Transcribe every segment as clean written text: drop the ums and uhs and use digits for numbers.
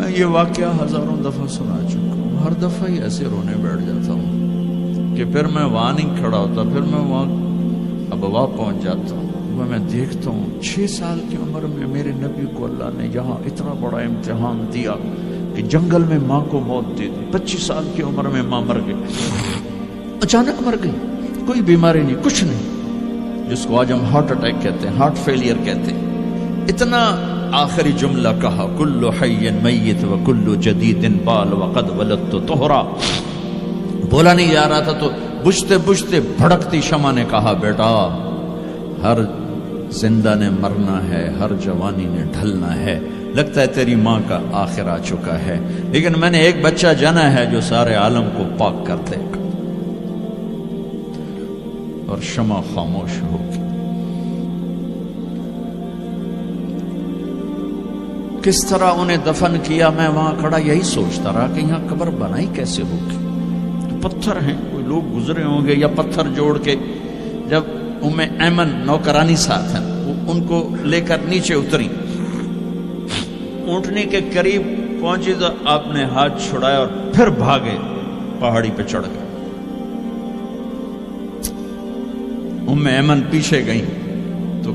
میں یہ واقعہ ہزاروں دفعہ سنا چکا ہوں، ہر دفعہ ہی ایسے رونے بیٹھ جاتا ہوں کہ پھر میں وہاں نہیں کھڑا ہوتا، پھر میں وہاں ابوا پہنچ جاتا ہوں، میں دیکھتا ہوں 6 سال کی عمر میں میرے نبی کو اللہ نے یہاں اتنا بڑا امتحان دیا کہ جنگل میں ماں کو موت دے دی، 25 سال کی عمر میں ماں مر گئی، اچانک مر گئی، کوئی بیماری نہیں، کچھ نہیں، جس کو آج ہم ہارٹ اٹیک کہتے ہیں، ہارٹ فیلئر کہتے ہیں، اتنا آخری جملہ کہا کل حی میت و کل جدید بال وقد ولدت طہرا، بولا نہیں جا رہا تھا تو بجھتے بجھتے بھڑکتی شمع نے کہا بیٹا ہر زندہ نے مرنا ہے، ہر جوانی نے ڈھلنا ہے، لگتا ہے تیری ماں کا آخر آ چکا ہے، لیکن میں نے ایک بچہ جانا ہے جو سارے عالم کو پاک کر دے گا۔ اور شمع خاموش ہوگی۔ کس طرح انہیں دفن کیا، میں وہاں کھڑا یہی سوچتا رہا کہ یہاں قبر بنائی کیسے ہوگی، تو پتھر ہیں، کوئی لوگ گزرے ہوں گے یا پتھر جوڑ کے، جب ایمن نوکرانی ساتھ ہیں ان کو لے کر نیچے اتری، اونٹنی کے قریب پہنچی تو آپ نے ہاتھ چھڑایا اور پھر بھاگے، پہاڑی پہ چڑھ گئے، ایمن پیچھے گئیں تو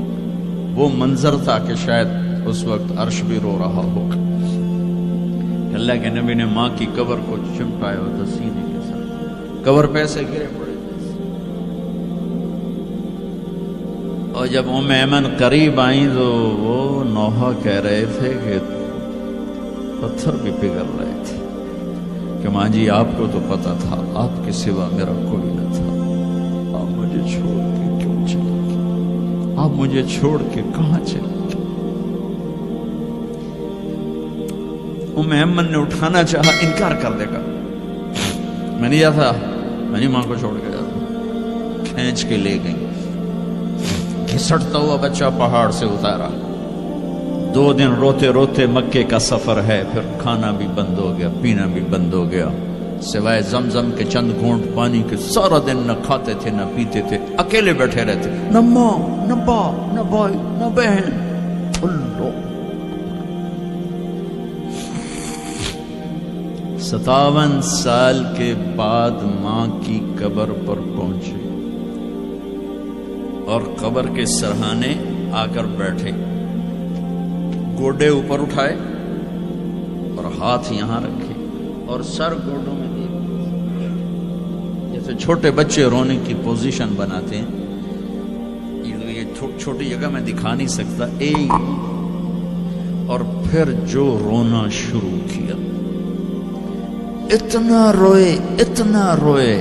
وہ منظر تھا کہ شاید اس وقت عرش بھی رو رہا ہوگا۔ اللہ کے نبی نے ماں کی قبر کو چمٹایا ہوتا سینے کے ساتھ، قبر پہ ایسے گرے پڑے، اور جب ایمن قریب آئیں تو وہ نوحہ کہہ رہے تھے کہ پتھر بھی پگھل رہے تھے کہ ماں جی آپ کو تو پتا تھا آپ کے سوا میرا کوئی نہ تھا، آپ مجھے چھوڑ کے کیوں چلے گئے، آپ مجھے چھوڑ کے کہاں چلے گئے۔ ایمن نے اٹھانا چاہا، انکار کر دے گا، میں نہیں جاتا، میں نہیں ماں کو چھوڑ کے جاتا، کھینچ کے لے گئی، گھسٹتا ہوا بچہ پہاڑ سے اتارا، 2 دن روتے روتے مکے کا سفر ہے، پھر کھانا بھی بند ہو گیا، پینا بھی بند ہو گیا، سوائے زمزم کے چند گھونٹ پانی کے سارا دن نہ کھاتے تھے نہ پیتے تھے، اکیلے بیٹھے رہتے، نہ ماں نہ باپ نہ بھائی نہ بہن، اللہ۔ 57 سال کے بعد ماں کی قبر پر پہنچے اور قبر کے سرہانے آ کر بیٹھے، گوڈے اوپر اٹھائے اور ہاتھ یہاں رکھے اور سر گوڈوں میں دیے، جیسے چھوٹے بچے رونے کی پوزیشن بناتے ہیں، یہ چھوٹی جگہ میں دکھا نہیں سکتا، اور پھر جو رونا شروع کیا، اتنا روئے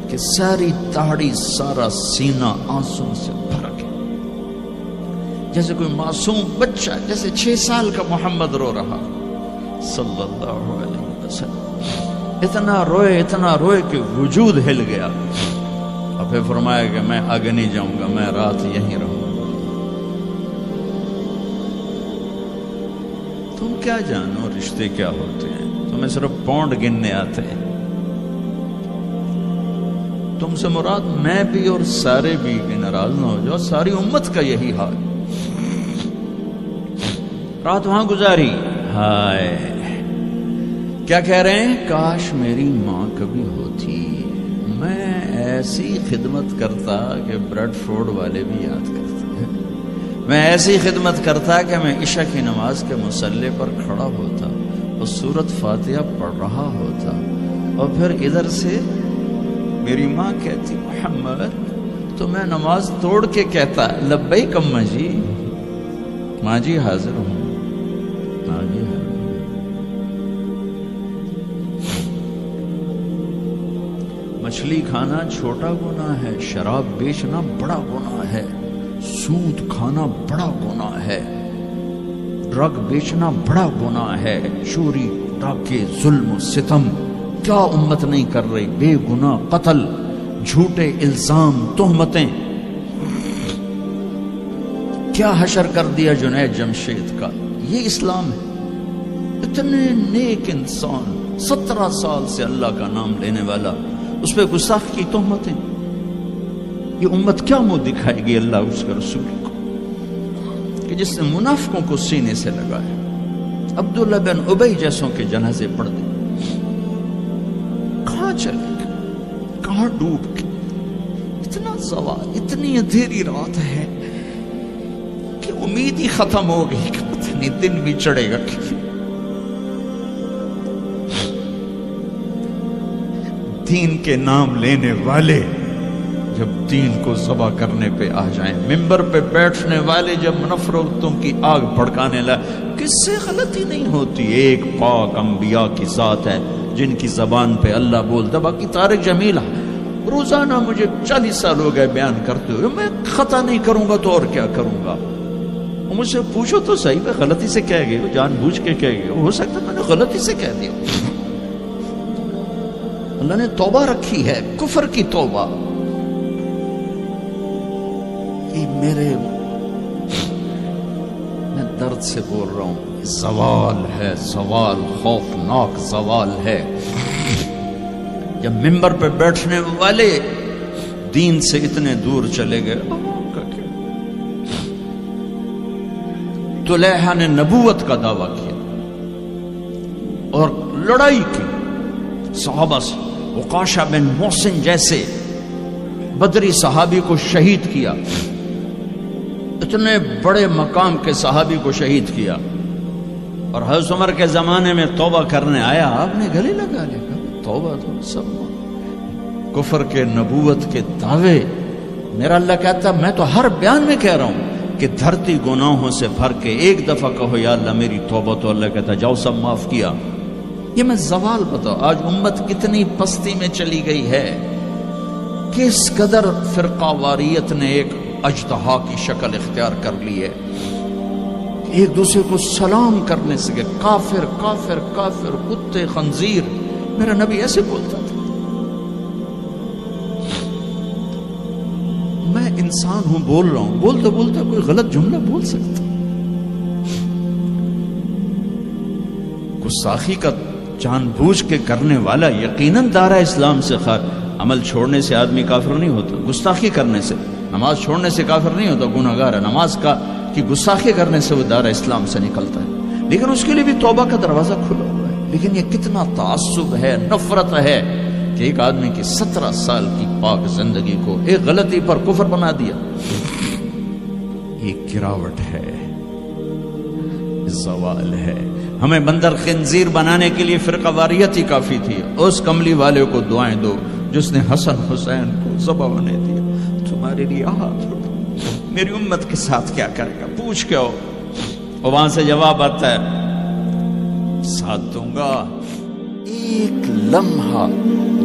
کہ ساری داڑھی سارا سینہ آنسوں سے بھر گیا، جیسے کوئی معصوم بچہ، جیسے 6 سال کا محمد رو رہا صلی اللہ علیہ وسلم، اتنا روئے کہ وجود ہل گیا، اور پھر فرمایا کہ میں آگے نہیں جاؤں گا، میں رات یہیں رہوں گا۔ تم کیا جانو رشتے کیا ہوتے ہیں، تمہیں صرف پونڈ گننے آتے ہیں، تم سے مراد میں بھی اور سارے بھی، کہ ناراض نہ ہو جاؤ، ساری امت کا یہی حال، رات وہاں گزاری، ہائے کیا کہہ رہے ہیں، کاش میری ماں کبھی ہوتی، میں ایسی خدمت کرتا کہ بریڈ فورڈ والے بھی یاد کرتے، میں ایسی خدمت کرتا کہ میں عشاء کی نماز کے مصلی پر کھڑا ہوتا اور سورۃ فاتحہ پڑھ رہا ہوتا، اور پھر ادھر سے میری ماں کہتی محمد، تو میں نماز توڑ کے کہتا لبیک اماں جی، ماں جی حاضر ہوں، ماں جی حاضر ہوں۔ مچھلی کھانا چھوٹا گناہ ہے، شراب بیچنا بڑا گناہ ہے، سود کھانا بڑا گناہ ہے، ڈرگ بیچنا بڑا گناہ ہے، چوری ڈاکے ظلم و ستم کیا امت نہیں کر رہی، بے گناہ قتل، جھوٹے الزام، تہمتیں، کیا حشر کر دیا جنید جمشید کا، یہ اسلام ہے۔ اتنے نیک انسان، 17 سال سے اللہ کا نام لینے والا، اس پہ گستاخ کی تہمتیں، یہ امت کیا منہ دکھائے گی اللہ اس کے رسول کو، کہ جس نے منافقوں کو سینے سے لگایا، عبداللہ بن ابی جیسوں کے جنازے پڑھ دیں. کہاں چلے گئے, کہاں ڈوب گئے. اتنا زوال, اتنی اندھیری رات ہے کہ امید ہی ختم ہو گئی کہ پتہ نہیں دن بھی چڑھے گا. دین کے نام لینے والے جب دین کو ذبح کرنے پہ آ جائیں, ممبر پہ بیٹھنے والے جب نفرتوں کی آگ بھڑکانے لائے, کس سے غلطی نہیں ہوتی. ایک پاک انبیاء کی ذات ہے جن کی زبان پہ اللہ بولتا. باقی طارق جمیل روزانہ مجھے 40 سال ہو گئے بیان کرتے ہوئے, میں خطا نہیں کروں گا تو اور کیا کروں گا. مجھ سے پوچھو تو صحیح, میں غلطی سے کہہ گئے, جان بوجھ کے کہہ گئے, ہو سکتا میں نے غلطی سے کہہ دیا. اللہ نے توبہ رکھی ہے, کفر کی توبہ. میں درد سے بول رہا ہوں, زوال ہے, زوال خوفناک زوال ہے. جب ممبر پہ بیٹھنے والے دین سے اتنے دور چلے گئے. طلیحہ نے نبوت کا دعویٰ کیا اور لڑائی کی صحابہ سے. عکاشہ بن محسن جیسے بدری صحابی کو شہید کیا, اتنے بڑے مقام کے صحابی کو شہید کیا. اور حضرت عمر کے زمانے میں توبہ کرنے آیا, آپ نے گلے لگا لیا, توبہ تو سب کفر کے نبوت کے دعوے. میرا اللہ کہتا میں تو ہر بیان میں کہہ رہا ہوں کہ دھرتی گناہوں سے بھر کے ایک دفعہ کہو یا اللہ میری توبہ, تو اللہ کہتا جاؤ سب معاف کیا. یہ میں زوال بتاؤ. آج امت کتنی پستی میں چلی گئی ہے, کس قدر فرقہ واریت نے ایک اجتہا کی شکل اختیار کر لی ہے. ایک دوسرے کو سلام کرنے سے کافر کافر کافر, کتے خنزیر. میرا نبی ایسے بولتا تھا. میں انسان ہوں, بول رہا ہوں, بولتا بولتا کوئی غلط جملہ بول سکتا. گستاخی کا جان بوجھ کے کرنے والا یقیناً دارہ اسلام سے عمل چھوڑنے سے آدمی کافر نہیں ہوتا. گستاخی کرنے سے, نماز چھوڑنے سے کافر نہیں ہوتا, گناہگار ہے. نماز کی گستاخی کرنے سے وہ دارہ اسلام سے نکلتا ہے, لیکن اس کے لیے بھی توبہ کا دروازہ کھلا ہوا ہے. لیکن یہ کتنا تعصب ہے, نفرت ہے کہ ایک آدمی کی 17 سال کی پاک زندگی کو ایک غلطی پر کفر بنا دیا. یہ گراوٹ ہے, زوال ہے. ہمیں بندر خنزیر بنانے کے لیے فرقہ واریت ہی کافی تھی. اس کملی والے کو دعائیں دو جس نے حسن حسین کو ذبح ہونے دیا. تمہارے لیے میری امت کے ساتھ کیا کرے گا, پوچھ کے ہو. اور وہاں سے جواب آتا ہے ساتھ دوں گا. ایک لمحہ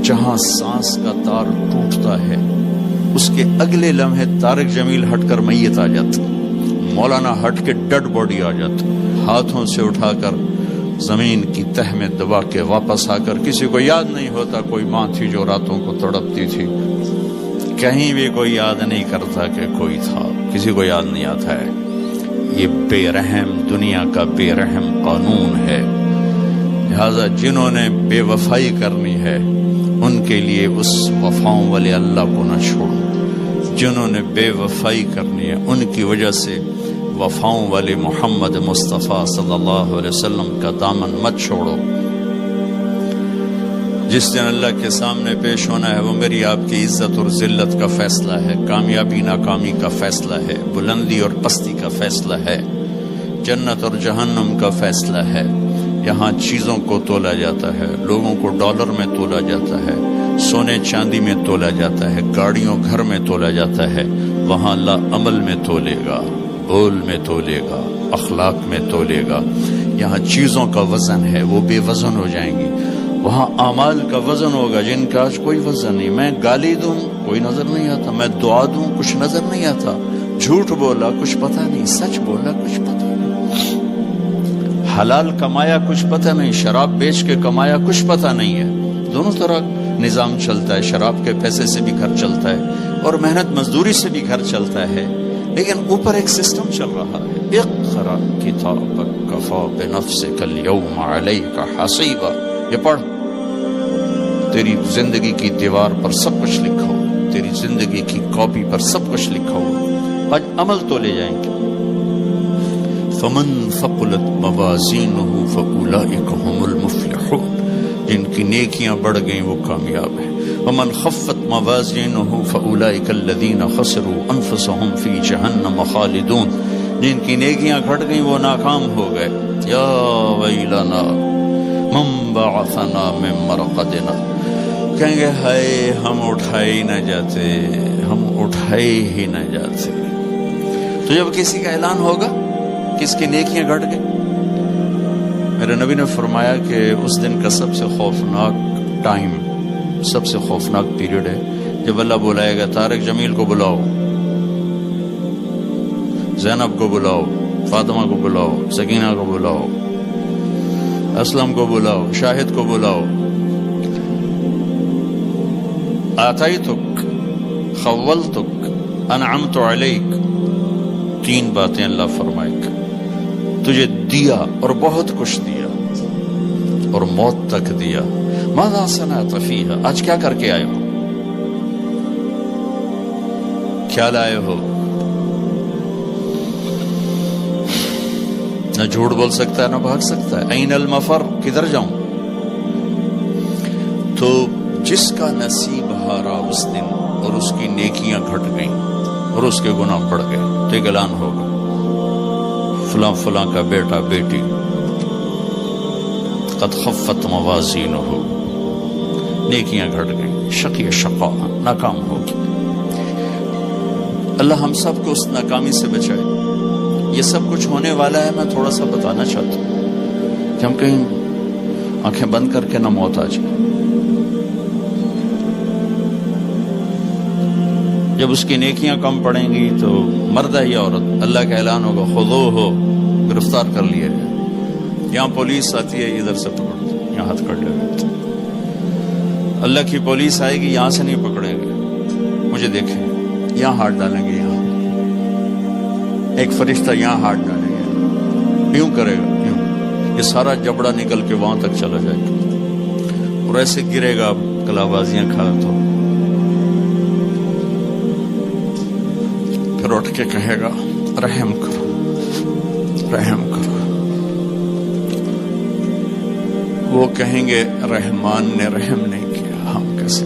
جہاں سانس کا تار ٹوٹتا ہے, اس کے اگلے لمحے طارق جمیل ہٹ کر میت آ جاتا, مولانا ہٹ کے ڈیڈ باڈی آ جاتا, ہاتھوں سے اٹھا کر زمین کی تہ میں دبا کے واپس آ کر. کسی کو یاد نہیں ہوتا کوئی ماں تھی جو راتوں کو تڑپتی تھی, کہیں بھی کوئی یاد نہیں کرتا کہ کوئی تھا, کسی کو یاد نہیں آتا ہے. یہ بے رحم دنیا کا بے رحم قانون ہے. لہذا جنہوں نے بے وفائی کرنی ہے ان کے لیے اس وفاؤں والے اللہ کو نہ چھوڑو. جنہوں نے بے وفائی کرنی ہے ان کی وجہ سے وفاؤں والے محمد مصطفیٰ صلی اللہ علیہ وسلم کا دامن مت چھوڑو. جس دن اللہ کے سامنے پیش ہونا ہے وہ میری آپ کی عزت اور ذلت کا فیصلہ ہے, کامیابی ناکامی کا فیصلہ ہے, بلندی اور پستی کا فیصلہ ہے, جنت اور جہنم کا فیصلہ ہے. یہاں چیزوں کو تولا جاتا ہے, لوگوں کو ڈالر میں تولا جاتا ہے, سونے چاندی میں تولا جاتا ہے, گاڑیوں گھر میں تولا جاتا ہے. وہاں اللہ عمل میں تولے گا, بول میں تولے گا, اخلاق میں تولے گا. یہاں چیزوں کا وزن ہے, وہ بے وزن ہو جائیں گی. وہاں اعمال کا وزن ہوگا جن کا آج کوئی وزن نہیں. میں گالی دوں کوئی نظر نہیں آتا, میں دعا دوں کچھ نظر نہیں آتا, جھوٹ بولا کچھ پتہ نہیں, سچ بولا کچھ پتہ نہیں, حلال کمایا کچھ پتہ نہیں, شراب بیچ کے کمایا کچھ پتہ نہیں ہے. دونوں طرح نظام چلتا ہے, شراب کے پیسے سے بھی گھر چلتا ہے اور محنت مزدوری سے بھی گھر چلتا ہے, لیکن اوپر ایک سسٹم چل رہا ہے. اقرأ کتابک کفی بنفسک اليوم علیک حسیبا. یہ پڑھ, تیری زندگی کی دیوار پر سب کچھ لکھا ہو, تیری زندگی کی کاپی پر سب کچھ لکھا ہو. آج عمل تو لے جائیں گے. فمن ثقلت موازینہ فأولئک هم المفلحون، جن کی نیکیاں بڑھ گئیں وہ کامیاب ہیں۔ ومن خفت موازینہ فأولئک الذین خسروا انفسهم فی جہنم خالدون، جن کی نیکیاں گھٹ گئیں وہ ناکام ہو گئے۔ یا ویلنا من بعثنا من مرقدنا، کہیں گے ہائے ہم اٹھائے ہی نہ جاتے، ہم اٹھائے ہی نہ جاتے۔ تو جب کسی کا اعلان ہوگا کہ اس کی نیکیاں گھٹ گئی، میرے نبی نے فرمایا کہ اس دن کا سب سے خوفناک ٹائم، سب سے خوفناک پیریڈ ہے جب اللہ بلائے گا طارق جمیل کو بلاؤ، زینب کو بلاؤ، فاطمہ کو بلاؤ، سکینہ کو بلاؤ، اسلم کو بلاؤ، شاہد کو بلاؤ، آتیتک، خولتک، انعمت علیک، تین باتیں اللہ فرمائے گا، تجھے دیا اور بہت کچھ دیا اور موت تک دیا۔ ماذا صنعت فیہا، آج کیا کر کے آئے ہو، کیا لائے ہو؟ نہ جھوٹ بول سکتا ہے نہ بھاگ سکتا ہے۔ این المفر، کدھر جاؤں؟ تو جس کا نصیب ہارا اس دن اور اس کی نیکیاں گھٹ گئیں اور اس کے گناہ بڑھ گئے تو ایک اعلان ہوگا، فلاں فلاں کا بیٹا بیٹی قد خفت موازینہ، نیکیاں گھٹ گئیں، شقی شقا، ناکام ہوگی۔ اللہ ہم سب کو اس ناکامی سے بچائے۔ یہ سب کچھ ہونے والا ہے، میں تھوڑا سا بتانا چاہتا ہوں کہ ہم کہیں آنکھیں بند کر کے نہ موت آ جائے۔ جب اس کی نیکیاں کم پڑیں گی تو مرد ہے یا عورت، اللہ کا اعلان ہوگا خذوہ، گرفتار کر لیا جائے۔ یہاں پولیس آتی ہے، ادھر سے پکڑتے، یہاں ہاتھ کر لیتے۔ اللہ کی پولیس آئے گی، یہاں سے نہیں پکڑیں گے، مجھے دیکھیں، یہاں ہاتھ ڈالیں گے، یہاں ایک فرشتہ یہاں ہاتھ ڈالیں گے، یوں کرے گا، یوں، یہ سارا جبڑا نکل کے وہاں تک چلا جائے گا اور ایسے گرے گا کلابازیاں کھا تو پھر اٹھ کے کہے گا رحم کرو، رحم کرو۔ وہ کہیں گے رحمان نے رحم نہیں کیا، ہم کیسے